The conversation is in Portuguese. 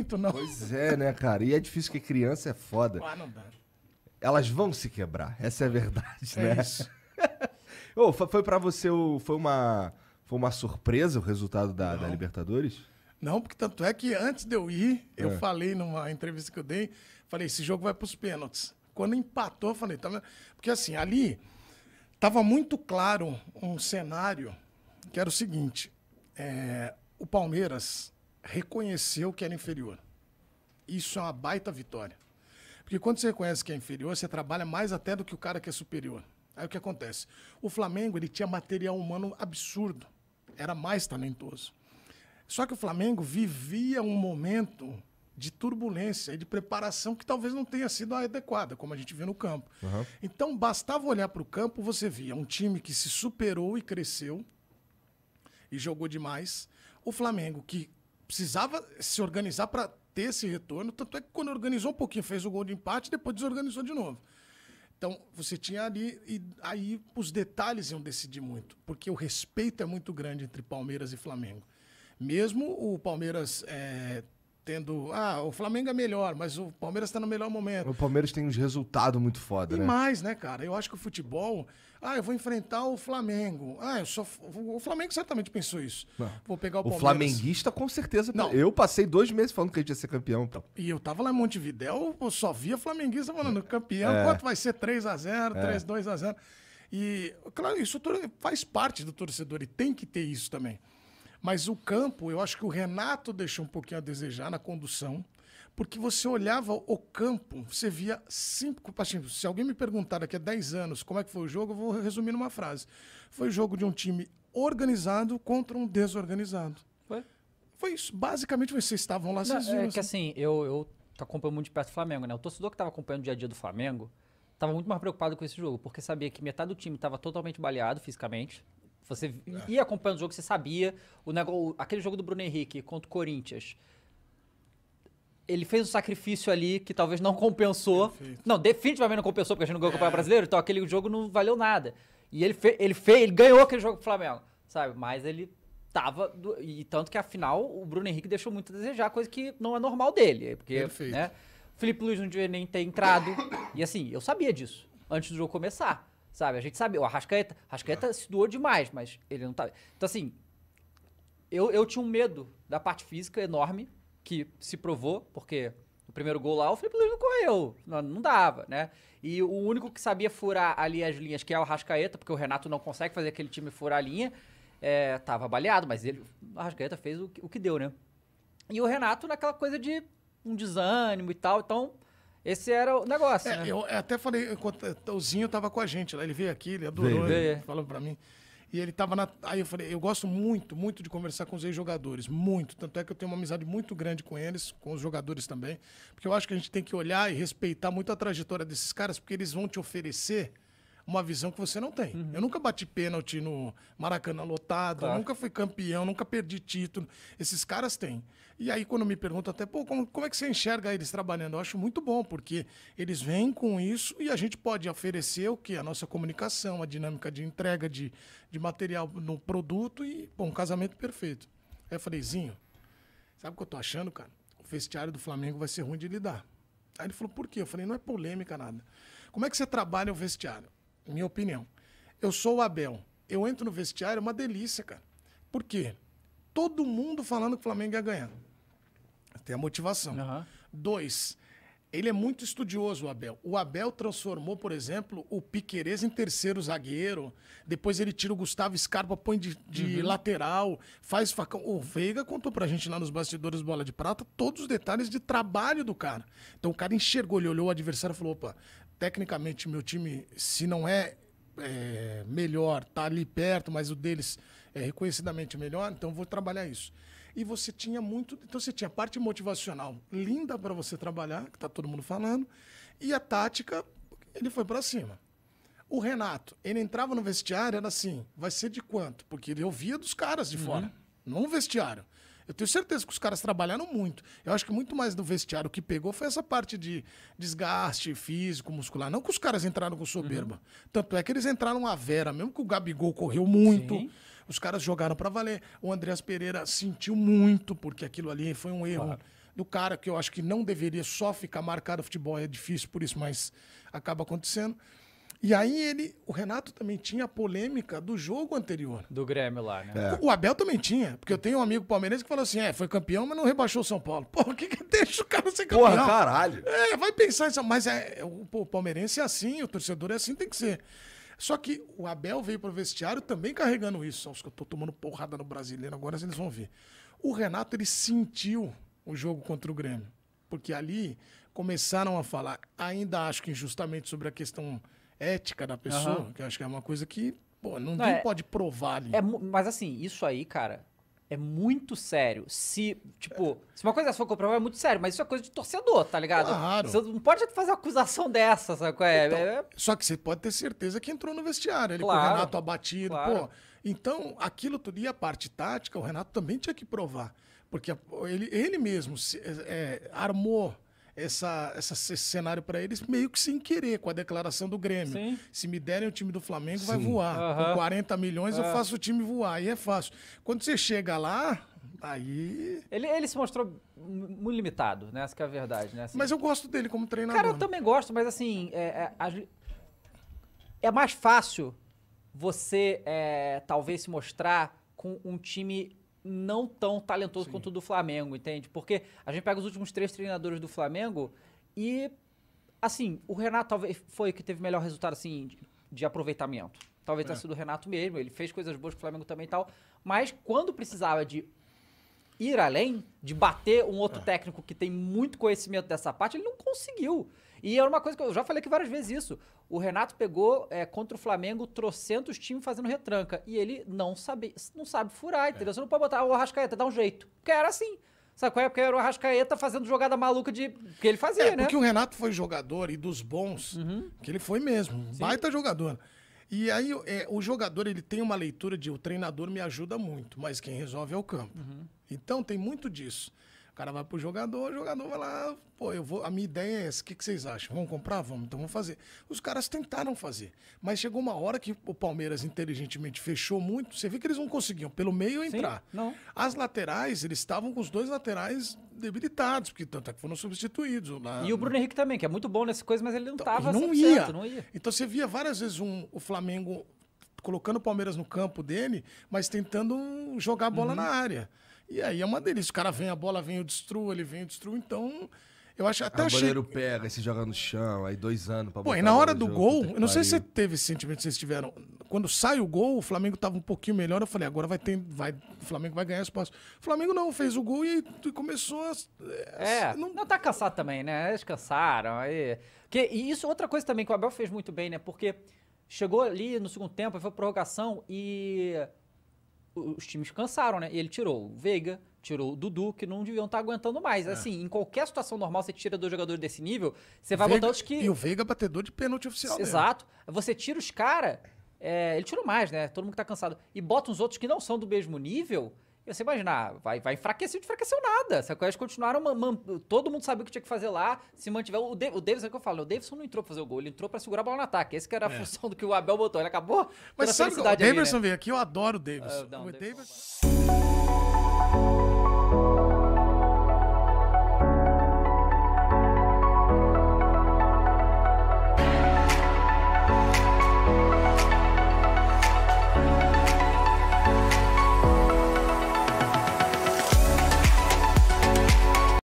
muito, não. Pois é, né, cara? E é difícil que criança é foda. Ah, não dá. Elas vão se quebrar, essa é a verdade, É né? isso. Ô, foi pra você, foi uma surpresa o resultado da Libertadores? Não, porque tanto é que antes de eu ir, eu falei numa entrevista que eu dei, falei, esse jogo vai pros pênaltis. Quando empatou, eu falei, tá vendo? Porque assim, ali tava muito claro um cenário que era o seguinte, o Palmeiras reconheceu que era inferior. Isso é uma baita vitória. Porque quando você reconhece que é inferior, você trabalha mais até do que o cara que é superior. Aí o que acontece? O Flamengo, ele tinha material humano absurdo. Era mais talentoso. Só que o Flamengo vivia um momento de turbulência e de preparação que talvez não tenha sido adequada, como a gente viu no campo. Uhum. Então, bastava olhar para o campo, você via um time que se superou e cresceu e jogou demais. O Flamengo, que precisava se organizar para ter esse retorno, tanto é que quando organizou um pouquinho, fez o gol de empate, depois desorganizou de novo. Então, você tinha ali, e aí os detalhes iam decidir muito, porque o respeito é muito grande entre Palmeiras e Flamengo. Mesmo o Palmeiras tendo... o Flamengo é melhor, mas o Palmeiras está no melhor momento. O Palmeiras tem uns resultados muito foda, E né? mais, né, cara? Eu acho que o futebol... eu vou enfrentar o Flamengo. O Flamengo certamente pensou isso. Não. Vou pegar o O Palmeiras. flamenguista, com certeza. Não. Eu passei 2 meses falando que a gente ia ser campeão. Pô. E eu tava lá em Montevidéu, eu só via flamenguista falando, campeão, quanto vai ser 3-0, 3-2-0. E, claro, isso faz parte do torcedor e tem que ter isso também. Mas o campo, eu acho que o Renato deixou um pouquinho a desejar na condução, porque você olhava o campo, você via 5... Se alguém me perguntar daqui a 10 anos como é que foi o jogo, eu vou resumir numa frase. Foi o jogo de um time organizado contra um desorganizado. Foi isso. Basicamente, vocês estavam lá, vocês viram. É que assim, eu acompanho muito de perto o Flamengo, né? O torcedor que estava acompanhando o dia a dia do Flamengo estava muito mais preocupado com esse jogo, porque sabia que metade do time estava totalmente baleado fisicamente. Você ia acompanhando o jogo, você sabia. Aquele jogo do Bruno Henrique contra o Corinthians, ele fez um sacrifício ali que talvez não compensou. Perfeito. Não, definitivamente não compensou, porque a gente não ganhou o Campeonato Brasileiro, então aquele jogo não valeu nada. E ele ganhou aquele jogo pro Flamengo, sabe? Mas ele tava... E tanto que, afinal, o Bruno Henrique deixou muito a desejar, coisa que não é normal dele. Porque, perfeito. Né, o Felipe Luiz não devia nem ter entrado. E assim, eu sabia disso, antes do jogo começar. Sabe, a gente sabia, o Arrascaeta se doou demais, mas ele não tava... Então, assim, eu tinha um medo da parte física enorme, que se provou, porque no primeiro gol lá, o Felipe Luiz não correu, não dava, né? E o único que sabia furar ali as linhas, que é o Arrascaeta, porque o Renato não consegue fazer aquele time furar a linha, tava baleado, mas o Arrascaeta fez o que deu, né? E o Renato naquela coisa de um desânimo e tal, então... Esse era o negócio, né? Eu até falei, enquanto o Zinho tava com a gente lá, ele veio aqui, ele adorou, ele falou pra mim. E ele tava Aí eu falei, eu gosto muito, muito de conversar com os ex-jogadores, muito. Tanto é que eu tenho uma amizade muito grande com eles, com os jogadores também. Porque eu acho que a gente tem que olhar e respeitar muito a trajetória desses caras, porque eles vão te oferecer uma visão que você não tem. Eu nunca bati pênalti no Maracanã lotado, eu nunca fui campeão, nunca perdi título. Esses caras têm. E aí, quando me perguntam até, como é que você enxerga eles trabalhando? Eu acho muito bom, porque eles vêm com isso e a gente pode oferecer o quê? A nossa comunicação, a dinâmica de entrega de material no produto e, um casamento perfeito. Aí eu falei, Zinho, sabe o que eu tô achando, cara? O vestiário do Flamengo vai ser ruim de lidar. Aí ele falou, por quê? Eu falei, não é polêmica, nada. Como é que você trabalha o vestiário? Minha opinião. Eu sou o Abel. Eu entro no vestiário, é uma delícia, cara. Por quê? Todo mundo falando que o Flamengo ia ganhar. Tem a motivação. 2, ele é muito estudioso, o Abel. O Abel transformou, por exemplo, o Piquerez em terceiro zagueiro. Depois ele tira o Gustavo Scarpa, põe de lateral, faz facão. O Veiga contou pra gente lá nos bastidores do Bola de Prata todos os detalhes de trabalho do cara. Então o cara enxergou, ele olhou o adversário e falou, opa, tecnicamente meu time, se não é melhor, tá ali perto, mas o deles é reconhecidamente melhor, então vou trabalhar isso. E você tinha então você tinha a parte motivacional linda para você trabalhar, que tá todo mundo falando, e a tática, ele foi para cima. O Renato, ele entrava no vestiário, era assim, vai ser de quanto? Porque ele ouvia dos caras de fora, não no vestiário. Eu tenho certeza que os caras trabalharam muito. Eu acho que muito mais do vestiário que pegou foi essa parte de desgaste físico, muscular. Não que os caras entraram com soberba. Tanto é que eles entraram à vera, mesmo que o Gabigol correu muito. Sim. Os caras jogaram para valer. O Andreas Pereira sentiu muito, porque aquilo ali foi um erro do cara, que eu acho que não deveria só ficar marcado o futebol, é difícil por isso, mas acaba acontecendo. E aí o Renato também tinha a polêmica do jogo anterior. Do Grêmio lá, né? O Abel também tinha, porque eu tenho um amigo palmeirense que falou assim, foi campeão, mas não rebaixou o São Paulo. Pô, o que deixa o cara ser campeão? Porra, caralho. Vai pensar isso, mas o palmeirense é assim, o torcedor é assim, tem que ser. Só que o Abel veio pro vestiário também carregando isso. Acho que eu tô tomando porrada no Brasileiro, agora eles vão ver. O Renato, ele sentiu o jogo contra o Grêmio, porque ali começaram a falar, ainda acho que injustamente, sobre a questão ética da pessoa, que eu acho que é uma coisa que, pô, ninguém pode provar ali. Mas assim, isso aí, cara, é muito sério. Se uma coisa dessa for comprovar, é muito sério, mas isso é coisa de torcedor, tá ligado? Claro. Você não pode fazer uma acusação dessa, sabe qual é? Então, só que você pode ter certeza que entrou no vestiário, ele com o Renato abatido, pô. Então, aquilo tudo, e a parte tática, o Renato também tinha que provar, porque ele mesmo armou esse cenário para eles meio que sem querer, com a declaração do Grêmio. Sim. Se me derem o time do Flamengo, vai voar. Com 40 milhões eu faço o time voar. Aí é fácil. Quando você chega lá, aí... Ele se mostrou muito limitado, né? Essa que é a verdade, né? Assim, mas eu gosto dele como treinador. Cara, eu também gosto, mas assim, é mais fácil você talvez se mostrar com um time não tão talentoso quanto o do Flamengo, entende? Porque a gente pega os últimos 3 treinadores do Flamengo e, assim, o Renato talvez foi o que teve melhor resultado, assim, de aproveitamento. Talvez tenha sido o Renato mesmo, ele fez coisas boas com o Flamengo também e tal, mas quando precisava de ir além, de bater um outro técnico que tem muito conhecimento dessa parte, ele não conseguiu. E era uma coisa que eu já falei aqui várias vezes isso. O Renato pegou contra o Flamengo trocentos times fazendo retranca. E ele não sabe furar, entendeu? Você não pode botar o Arrascaeta, dá um jeito. Porque era assim. Sabe qual é? Porque era o Arrascaeta fazendo jogada maluca que ele fazia, né? Porque o Renato foi jogador e dos bons, que ele foi mesmo. Baita jogador. E aí o jogador, ele tem uma leitura de o treinador me ajuda muito, mas quem resolve é o campo. Então tem muito disso. O cara vai pro jogador, o jogador vai lá, a minha ideia é essa, o que vocês acham? Vamos comprar? Vamos, então vamos fazer. Os caras tentaram fazer, mas chegou uma hora que o Palmeiras inteligentemente fechou muito, você vê que eles não conseguiam, pelo meio entrar. Não. As laterais, eles estavam com os 2 laterais debilitados, porque tanto é que foram substituídos. E o Bruno Henrique também, que é muito bom nessa coisa, mas ele não estava não ia. Então você via várias vezes o Flamengo colocando o Palmeiras no campo dele, mas tentando jogar a bola na área. E aí é uma delícia. O cara vem, a bola vem, eu destruo, ele vem, eu destruo. Então, eu acho até... O goleiro pega e se joga no chão, aí 2 anos pra botar. E na hora do gol, eu não sei se você teve esse sentimento que vocês tiveram. Quando sai o gol, o Flamengo tava um pouquinho melhor, eu falei, agora o Flamengo vai ganhar espaço. O Flamengo não, fez o gol e começou a... Não tá cansado também, né? Eles cansaram. E isso é outra coisa também que o Abel fez muito bem, né? Porque chegou ali no segundo tempo, foi prorrogação e... os times cansaram, né? E ele tirou o Veiga, tirou o Dudu, que não deviam estar aguentando mais. Assim, em qualquer situação normal, você tira 2 jogadores desse nível, você vai botar outros que... E o Veiga batedor de pênalti oficial. Exato. Você tira os caras... ele tirou mais, né? Todo mundo que tá cansado. E bota uns outros que não são do mesmo nível... E você imaginar, vai enfraquecer, não enfraqueceu nada. Eles continuaram, todo mundo sabia o que tinha que fazer lá, se mantiver... O Davidson, é o que eu falo, o Davidson não entrou pra fazer o gol, ele entrou pra segurar a bola no ataque. Esse que era a função do que o Abel botou, ele acabou. Mas sabe, o Davidson veio aqui, eu adoro o Davidson. Davidson...